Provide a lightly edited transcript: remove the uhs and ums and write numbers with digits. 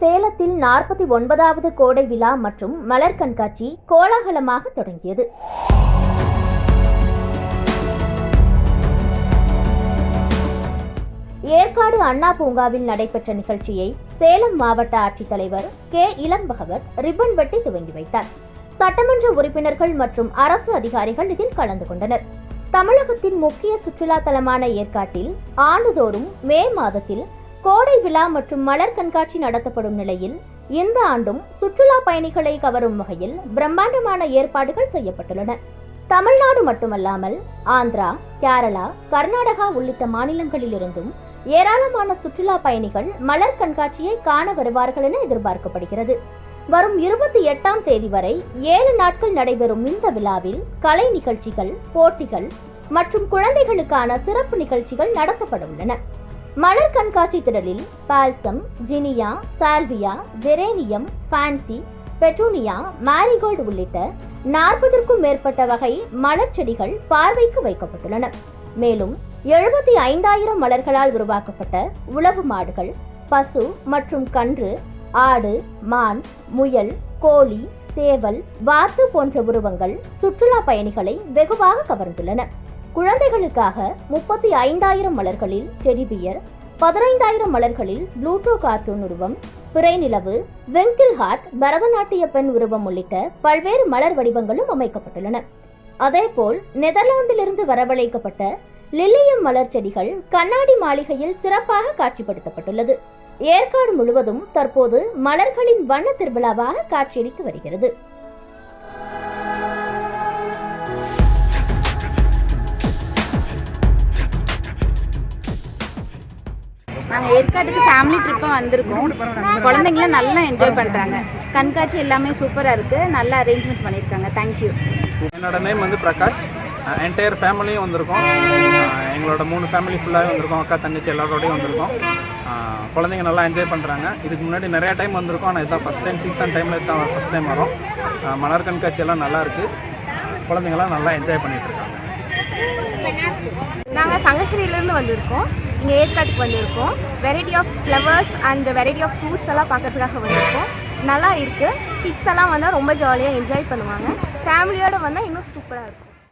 சேலத்தில் 49வது கோடை விழா மற்றும் மலர் கண்காட்சி கோலாகலமாக தொடங்கியது. ஏற்காடு அண்ணா பூங்காவில் நடைபெற்ற நிகழ்ச்சியை சேலம் மாவட்ட ஆட்சித்தலைவர் கே. இளம்பகவத் ரிப்பன் வெட்டி துவங்கி வைத்தார். சட்டமன்ற உறுப்பினர்கள் மற்றும் அரசு அதிகாரிகள் இதில் கலந்து கொண்டனர். தமிழகத்தின் முக்கிய சுற்றுலா தலமான ஏற்காட்டில் ஆண்டுதோறும் மே மாதத்தில் கோடை விழா மற்றும் மலர் கண்காட்சி நடத்தப்படும் நிலையில் இந்த ஆண்டும் சுற்றுலா பயணிகளை கவரும் வகையில் பிரம்மாண்டமான ஏற்பாடுகள் செய்யப்பட்டுள்ளன. தமிழ்நாடு மட்டுமல்லாமல் ஆந்திரா, கேரளா, கர்நாடகா உள்ளிட்ட மாநிலங்களிலிருந்தும் ஏராளமான சுற்றுலா பயணிகள் மலர் கண்காட்சியை காண வருவார்கள் என எதிர்பார்க்கப்படுகிறது. வரும் 28ஆம் தேதி வரை 7 நாட்கள் நடைபெறும் இந்த விழாவில் கலை நிகழ்ச்சிகள், போட்டிகள் மற்றும் குழந்தைகளுக்கான சிறப்பு நிகழ்ச்சிகள் நடத்தப்பட உள்ளன. மலர் கண்காட்சி திடலில் balsam, ஜினியா, salvia, geranium, fancy, petunia, marigold உள்ளிட்ட 40க்கும் மேற்பட்ட வகை மலர் செடிகள் பார்வைக்கு வைக்கப்பட்டுள்ளன. மேலும் 75,000 மலர்களால் உருவாக்கப்பட்ட உழவு மாடுகள், பசு மற்றும் கன்று, ஆடு, மான், முயல், கோழி, சேவல், வாத்து போன்ற உருவங்கள் சுற்றுலா பயணிகளை வெகுவாக கவர்ந்துள்ளன. குழந்தைகளுக்காக 35,000 மலர்களில் டெடிபியர், 15,000 மலர்களில் ப்ளூட்டோ கார்ட்டூன் உருவம், பிறை நிலவு, வெங்கில் ஹார்ட், பரதநாட்டிய பெண் உருவம் உள்ளிட்ட பல்வேறு மலர் வடிவங்களும் அமைக்கப்பட்டுள்ளன. அதேபோல் நெதர்லாந்திலிருந்து வரவழைக்கப்பட்ட லில்லியம் மலர் செடிகள் கண்ணாடி மாளிகையில் சிறப்பாக காட்சிப்படுத்தப்பட்டுள்ளது. ஏற்காடு முழுவதும் தற்போது மலர்களின் வண்ண திருவிழாவாக காட்சியளித்து வருகிறது. நாங்கள் ஏற்காட்டுக்கு ஃபேமிலி ட்ரிப்பாக வந்திருக்கோம். குழந்தைங்களாம் நல்லா என்ஜாய் பண்ணுறாங்க. கண்காட்சி எல்லாமே சூப்பராக இருக்குது. நல்லா அரேஞ்ச்மெண்ட் பண்ணியிருக்காங்க. தேங்க்யூ. என்னோட நேம் வந்து பிரகாஷ். என்டையர் ஃபேமிலியும் வந்திருக்கோம். எங்களோட 3 ஃபேமிலி ஃபுல்லாகவே வந்திருக்கோம். அக்கா, தங்கச்சி எல்லாரோடையும் வந்திருக்கோம். குழந்தைங்க நல்லா என்ஜாய் பண்ணுறாங்க. இதுக்கு முன்னாடி நிறையா டைம் வந்திருக்கோம். ஆனால் இதுதான் ஃபஸ்ட் டைம், சீசன் டைமில் இதுதான் ஃபஸ்ட் டைம் வரோம். மலர் கண்காட்சி எல்லாம் நல்லா இருக்குது. குழந்தைங்களாம் நல்லா என்ஜாய் பண்ணிகிட்டு இருக்காங்க. நாங்கள் சங்ககிரியிலேருந்து வந்திருக்கோம். இங்கே ஏற்காட்டுக்கு வந்திருக்கோம். Variety of flowers and variety of fruits எல்லாம் பார்க்கறதுக்காக வந்திருக்கோம். நல்லா இருக்குது. கிட்ஸ் எல்லாம் வந்தால் ரொம்ப ஜாலியாக என்ஜாய் பண்ணுவாங்க. ஃபேமிலியோடு வந்தால் இன்னும் சூப்பராக இருக்கும்.